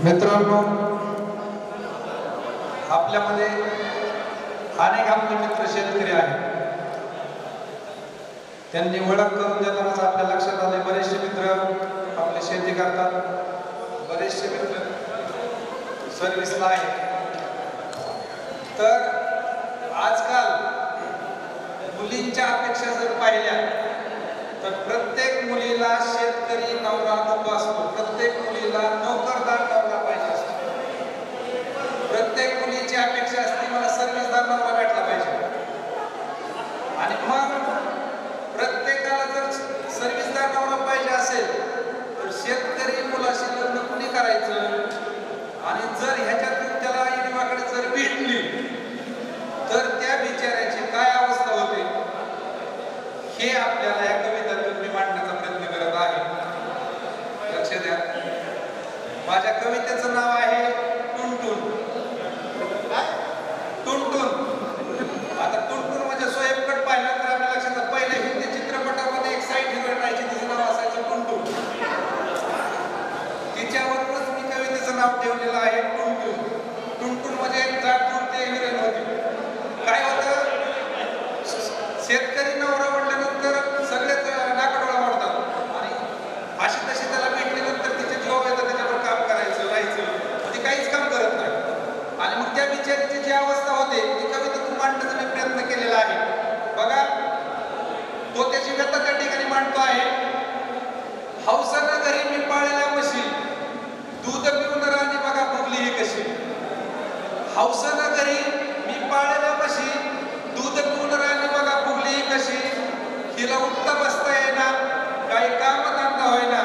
मित्रांनो, आपल्यामध्ये अनेक आपले मित्र शेतकरी आहेत. त्यांनी ओळख करून देतानाच आपल्या लक्षात आले बरेचसे मित्र आपली शेती करतात, बरेचसे मित्र सर्व्हिसला आहेत. तर आजकाल मुलींच्या अपेक्षा जर पाहिल्या तर प्रत्येक मुलीला शेतकरी नवरा नको असतो, प्रत्येक मुलीला नोकरदार नवरा पाहिजे असतो. प्रत्येक मुलीची अपेक्षा असते मला सर्व्हिसदार नवरा भेटला पाहिजे. आणि मग प्रत्येकाला जर सर्व्हिसदार नवरा पाहिजे असेल तर शेतकरी मुलाशी लग्न कुणी करायचं? आणि जर ह्याच्यातून त्याला इडीवाकडे जर भेटली तर त्या बिचाऱ्याची काय अवस्था होते हे आपल्याला या कवितातून मी मांडण्याचा प्रयत्न करत आहे. लक्ष द्या. माझ्या कवितेचं नाव आहे टुनटुन. टुनटुन. आता टुनटुन म्हणजे सोयबकट पाहिलं तर आपल्या लक्षात पहिले हिंदी चित्रपटामध्ये एक साईड हिरोईन राहायची, तिचं नाव असायचं टुनटुन. तिच्यावरूनच मी कवितेचं नाव ठेवलेलं आहे टुनटुन. टुनटुन म्हणजे एक जाटजुटते हिरोईन होती. काय होतं, शेतकरी नवरा म्हटल्यानंतर सगळेच नाकडोळा मारतात आणि अशी तशी त्याला भेटल्यानंतर तिचे जॉब येतात, त्याच्यावर काम करायचं राहायचं, ती काहीच काम करत नाही. आणि मग त्या बिचारीची जी अवस्था होते ती कवितेतून मांडण्याचा मी प्रयत्न केलेला आहे. बघा, तो त्याची व्यथा त्या ठिकाणी मांडतो आहे. हौसानं घरी मी पाळल्या म्हशी, दूध पिऊन राणी बघा फुगली ही कशी. हौसानं घरी मी पाळल्या म्हशी, दूध पिऊन राणी बघा फुगली ही कशी. हिला उठता बसता येईना, काही काम धंदा होईना.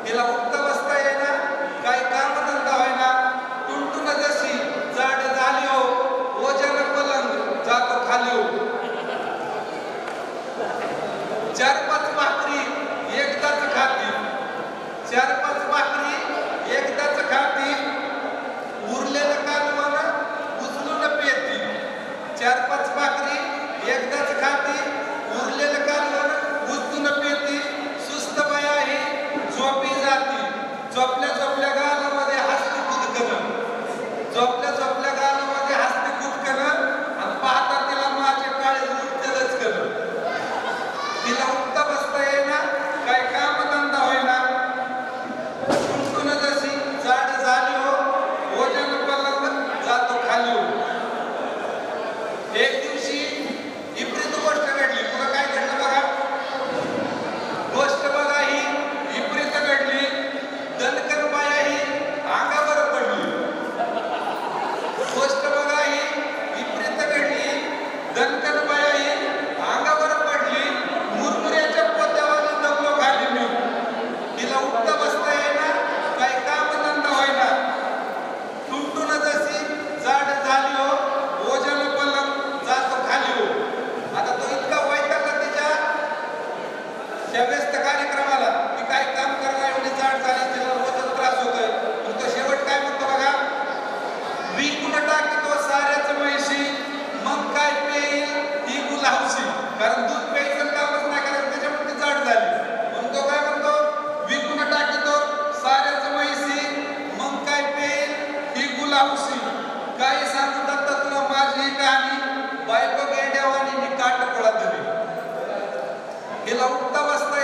हिला उठता बसता येईना, काही काम धंदा होईना. टुनटुन जशी जाड झाली हो, वजन पलंग जातो खाली हो. 4-5 भाकरी एकदाच खाती, 4-5 भाकरी एकदाच खाती. उरलेलं कालवण उचलून पेती. 4-5 भाकरी एकदाच खाती, उरलेलं कालवण उचलून पेती. सुस्त बाया ही झोपी जाती, झोपल्या झोपल्या गालामध्ये हसती कुदकन. झोपल्या झोपल्या गालामध्ये हसती कुदकन. आणि पाहता तिला माझे काळे उठतेलच कन. तिला उठता बसता येईना, काय काम धंदा होईना. टुनटुन जशी जाड झाली हो, वजन पलंग जातो खाली हो. एक दिवशी विपरीत गोष्ट घडली. पुढं काय घडलं बघा. गोष्ट बघा ही विपरीत घडली. दणकन बाया ही अंगावर पडली. गोष्ट बघा ही विपरीत घडली. दणकन बाया ही अंगावर पडली. मुरमुऱ्याच्या पोत्यावाली दगलो खाली मी. तिला उठता बसता येईना, काही काम धंदा होईना. टुनटुन जशी जाड झाली हो, वजन पलंग जातो खाली हो. आता तो इतका वैतागला तिच्या त्या व्यस्त कार्यक्रमाला की काय काम करणार, एवढी जाड झाली, तिला वजन त्रास होतोय. पण तो शेवट काय म्हणतो बघा. विकून टाकतो साऱ्याच म्हैशी, मग काय पेईल ही गुलावशी. कारण दूध प्यायचं कामच नाही करायचं, त्याच्यामुळे ती जाड झाली. पण तो काय म्हणतो, विकून टाकतो साऱ्याच म्हैशी, मग काय पेईल ही गुलावशी. काय सांगू दत्ता तुला माझी कहाणी, बायको गेंड्यावानी मी काट गोळा धरी. हिला उठता बसता